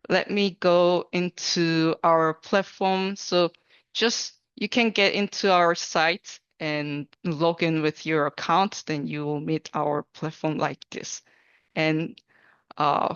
let me go into our platform. So just you can get into our site and log in with your account, then you will meet our platform like this. And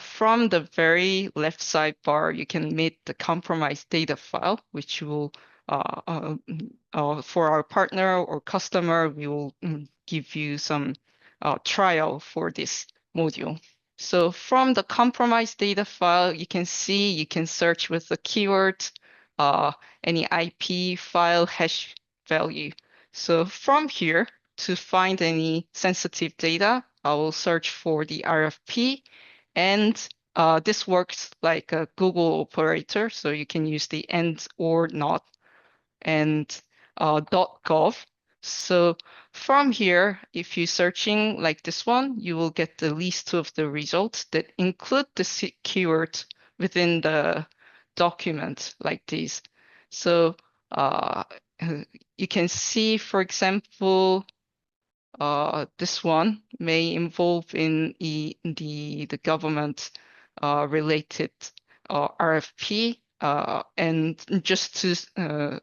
from the very left sidebar, you can meet the compromised data file, which will, for our partner or customer, we will give you some trial for this module. So from the compromised data file, you can see you can search with the keyword, any IP file hash value. So from here, to find any sensitive data, I will search for the RFP, and this works like a Google operator, so you can use the and or not and .gov. So from here, if you're searching like this one, you will get the list of the results that include the keyword within the document like this. So you can see, for example, this one may involve in the government related RFP, and just to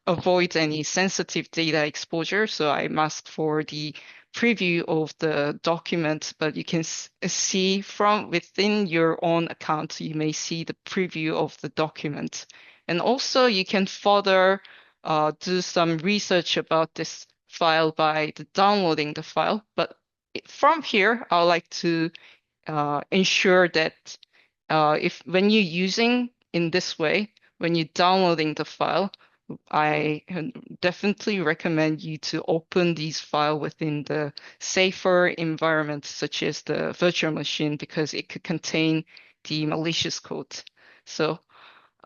avoid any sensitive data exposure, so I asked for the preview of the document, but you can see from within your own account, you may see the preview of the document. And also you can further do some research about this file by downloading the file. But from here, I would like to ensure that if when you're using in this way, when you're downloading the file, I definitely recommend you to open these files within the safer environment, such as the virtual machine, because it could contain the malicious code. So,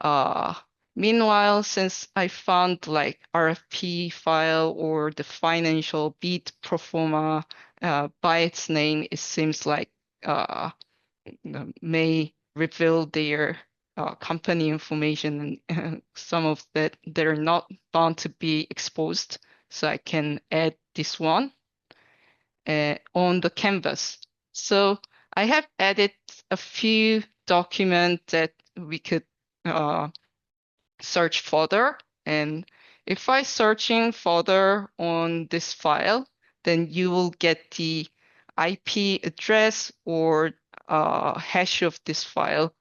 uh, meanwhile, since I found like RFP file or the financial bid pro forma by its name, it seems like may reveal their company information, and some of that they're not bound to be exposed. So I can add this one on the canvas. So I have added a few documents that we could search further. And if I searching further on this file, then you will get the IP address or hash of this file.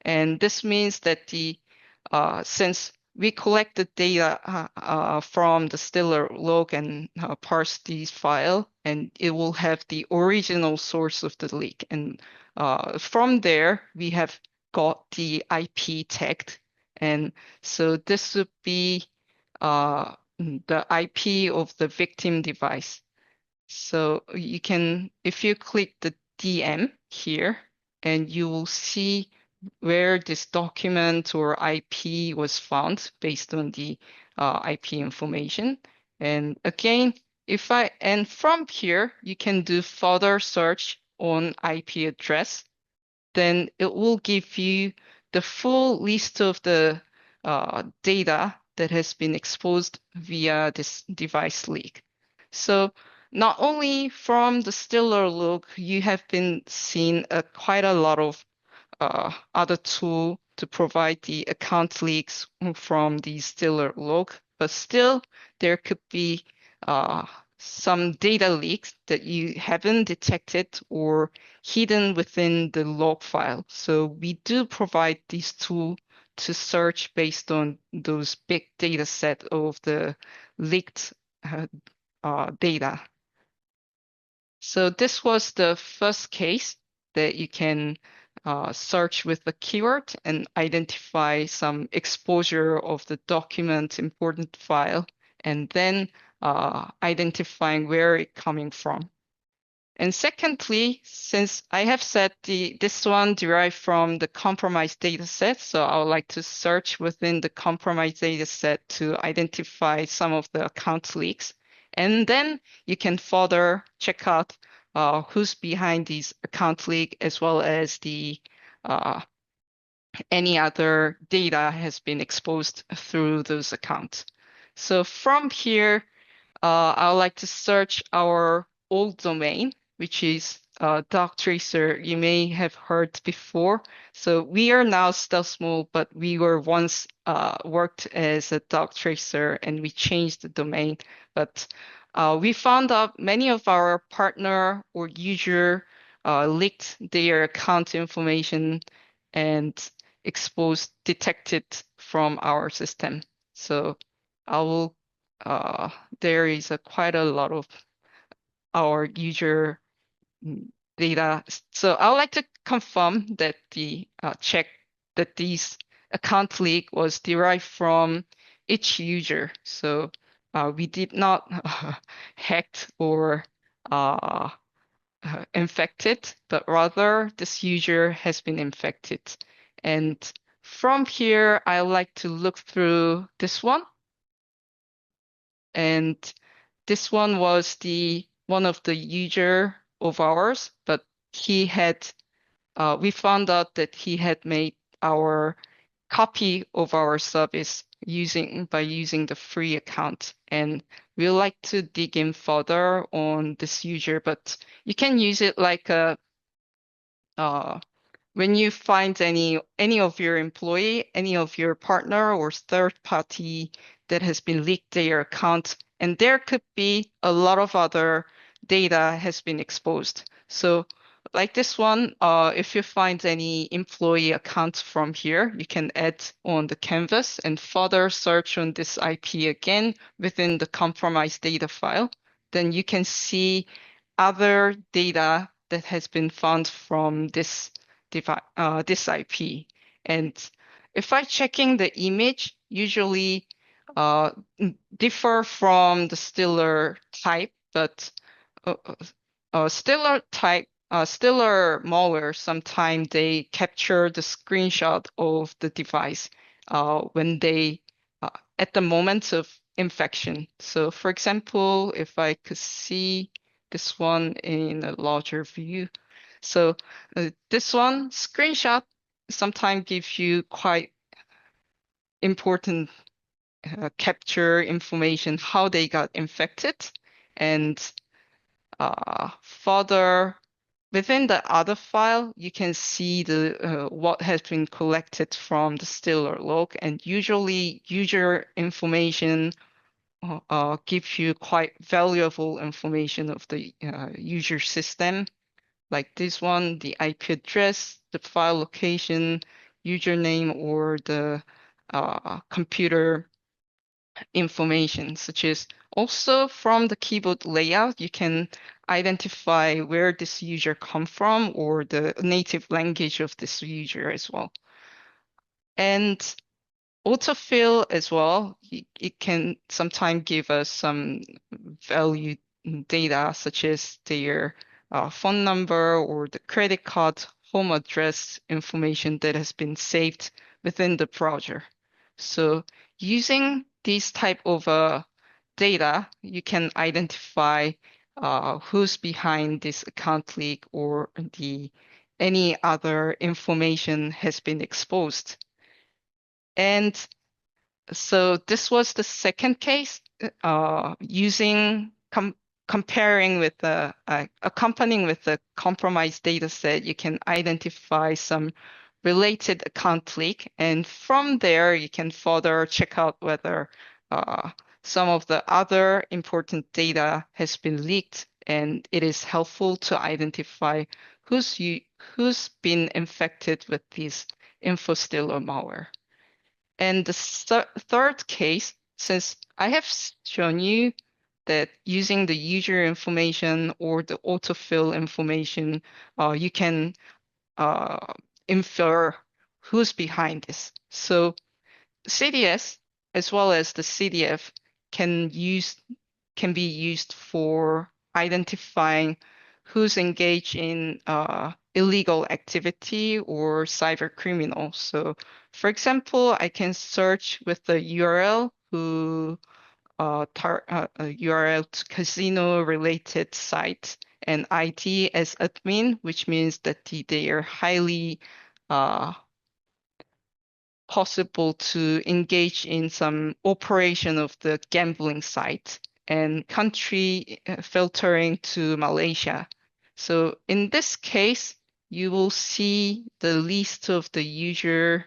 And this means that since we collect the data from the Stellar log and parse these file, and it will have the original source of the leak. And from there, we have got the IP tagged. And so this would be the IP of the victim device. So you can, if you click the DM here, and you will see where this document or IP was found based on the IP information. And again, and from here, you can do further search on IP address, then it will give you the full list of the data that has been exposed via this device leak. So not only from the Stellar log, you have been seeing quite a lot of other tool to provide the account leaks from the Stellar log, but still there could be some data leaks that you haven't detected or hidden within the log file. So we do provide these tools to search based on those big data set of the leaked data. So this was the first case that you can search with the keyword and identify some exposure of the document important file, and then identifying where it's coming from. And secondly, since I have said this one derived from the compromised data set, so I would like to search within the compromised data set to identify some of the account leaks. And then you can further check out who's behind these account leak, as well as the any other data has been exposed through those accounts. So from here, I would like to search our old domain, which is dark tracer you may have heard before. So we are now StealthMole, but we were once worked as a dark tracer and we changed the domain. But we found out many of our partner or user leaked their account information and detected from our system. So I will, there is quite a lot of our user data. So I would like to confirm that the check that these account leak was derived from each user. So we did not hacked or uh, infected, but rather this user has been infected. And from here, I like to look through this one. And this one was one of the user of ours, but he had we found out that he had made our copy of our service by using the free account. And we like to dig in further on this user, but you can use it like when you find any of your employee, any of your partner or third party that has been leaked their account, and there could be a lot of other data has been exposed. So like this one, if you find any employee accounts from here, you can add on the canvas and further search on this IP again within the compromised data file. Then you can see other data that has been found from this IP. And if I checking the image, usually differ from the Stealer type, but Stealer type, Stealer malware, sometimes they capture the screenshot of the device when they at the moment of infection. So for example, if I could see this one in a larger view. So this one screenshot sometimes gives you quite important capture information how they got infected, and further within the other file you can see the what has been collected from the Stealer log, and usually user information gives you quite valuable information of the user system. Like this one, the IP address, the file location, username, or the computer information, such as also from the keyboard layout, you can identify where this user come from or the native language of this user as well. And autofill as well, it can sometimes give us some value data such as their phone number or the credit card home address information that has been saved within the browser. So using these type of data, you can identify who's behind this account leak or any other information has been exposed. And so this was the second case, comparing with accompanying with the compromised data set, you can identify some related account leak. And from there, you can further check out whether some of the other important data has been leaked, and it is helpful to identify who's been infected with this infostealer malware. And the third case, since I have shown you that using the user information or the autofill information, you can infer who's behind this. So CDS as well as the CDF can be used for identifying who's engaged in illegal activity or cyber criminal. So for example, I can search with the URL URL to casino related site and ID as admin, which means that they are highly possible to engage in some operation of the gambling site, and country filtering to Malaysia. So in this case, you will see the list of the user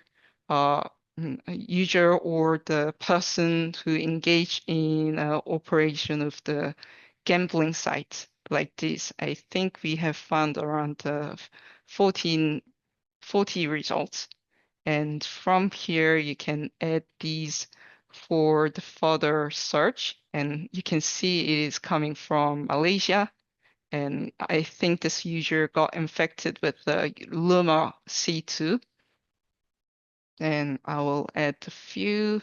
or the person who engaged in operation of the gambling site like this. I think we have found around 40 results. And from here, you can add these for the further search. And you can see it is coming from Malaysia. And I think this user got infected with the Luma C2. And I will add a few.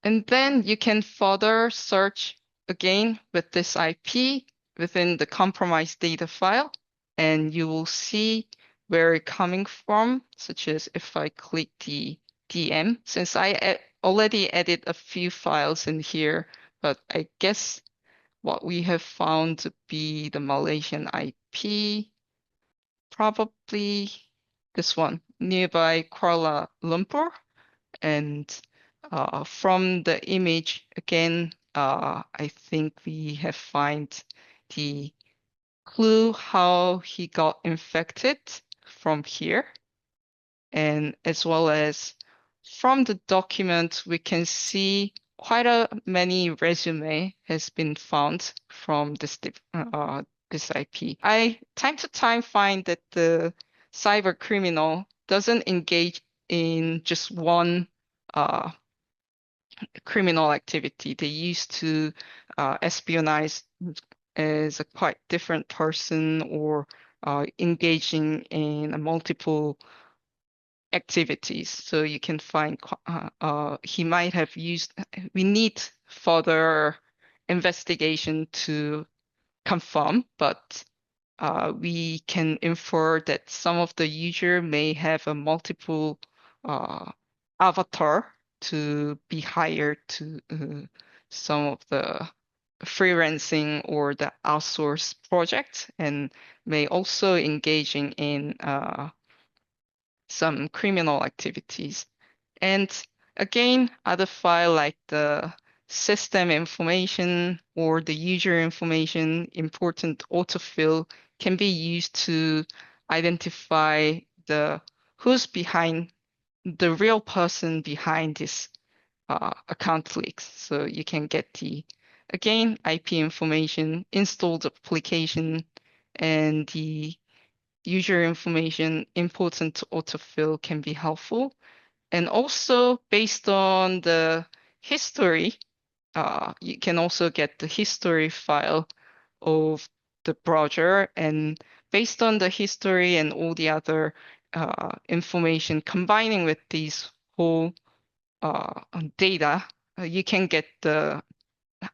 And then you can further search again with this IP within the compromised data file. And you will see where it's coming from, such as if I click the DM, since I already added a few files in here, but I guess what we have found to be the Malaysian IP, probably this one, nearby Kuala Lumpur. And from the image, again, I think we have find the clue how he got infected from here. And as well as from the document, we can see quite a many resume has been found from this IP. I time to time find that the cyber criminal doesn't engage in just one criminal activity. They used to espionage as a quite different person or engaging in multiple activities. So you can find he might have used, we need further investigation to confirm, but we can infer that some of the user may have a multiple avatar to be hired to some of the freelancing or the outsourced project, and may also engaging in some criminal activities. And again, other file like the system information or the user information, important autofill, can be used to identify the who's behind the real person behind this account leaks. So you can get the, again, IP information, installed application, and the user information important to autofill can be helpful. And also based on the history, you can also get the history file of the browser, and based on the history and all the other information combining with these whole data, you can get the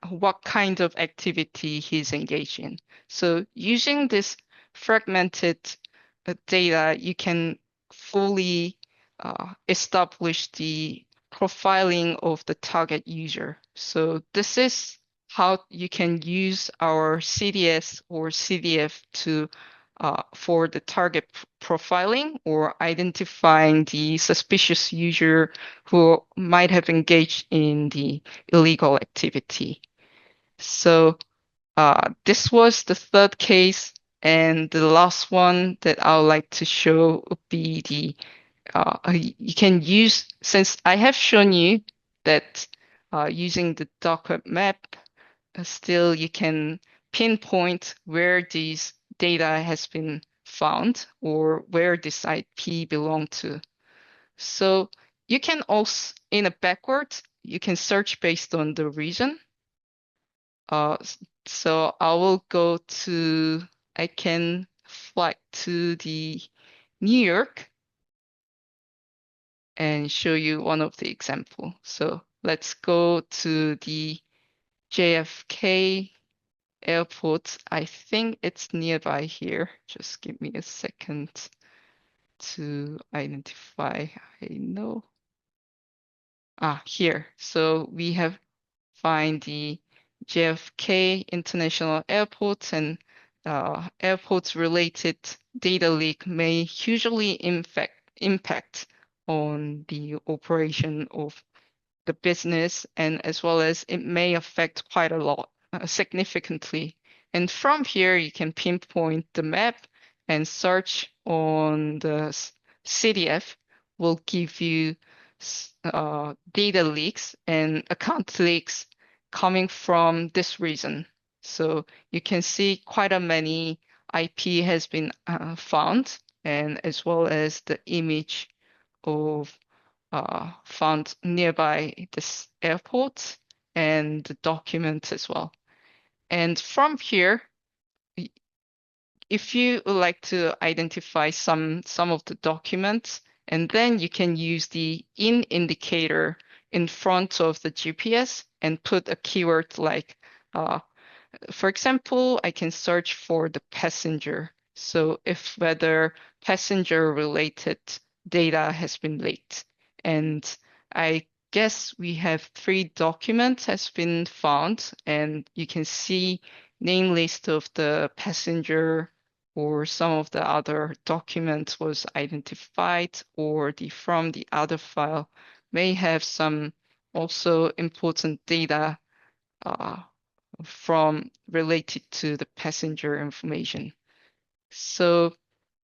what kind of activity he's engaged in. So using this fragmented data, you can fully establish the profiling of the target user. So this is how you can use our CDS or CDF to for the target profiling or identifying the suspicious user who might have engaged in the illegal activity. So this was the third case, and the last one that I would like to show would be the you can use, since I have shown you that using the Darkweb Map, still you can pinpoint where these data has been found or where this IP belong to. So you can also, in a backward, you can search based on the region. So I will go to, I can fly to the New York and show you one of the example. So let's go to the JFK airport. I think it's nearby here. Just give me a second to identify. I know. Here. So we have find the JFK International Airport, and airports related data leak may hugely impact on the operation of the business, and as well as it may affect quite a lot, significantly. And from here, you can pinpoint the map and search on the CDF will give you data leaks and account leaks coming from this region. So you can see quite a many IP has been found, and as well as the image of found nearby this airport and the document as well. And from here, if you would like to identify some of the documents, and then you can use the in indicator in front of the GPS and put a keyword like, for example, I can search for the passenger. So if whether passenger related data has been leaked. And I guess we have 3 documents has been found, and you can see name list of the passenger or some of the other documents was identified, or from the other file may have some also important data from related to the passenger information. So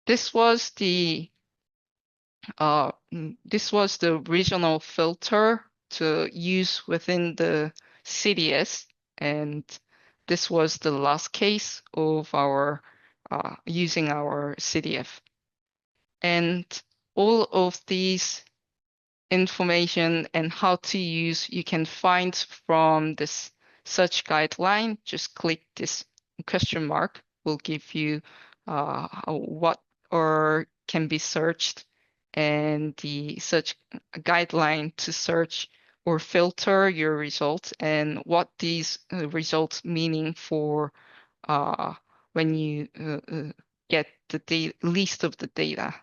this was the regional filter to use within the CDS, and this was the last case of our using our CDF. And all of these information and how to use you can find from this search guideline. Just click this question mark, will give you what or can be searched, and the search guideline to search or filter your results, and what these results meaning for when you get the list of the data.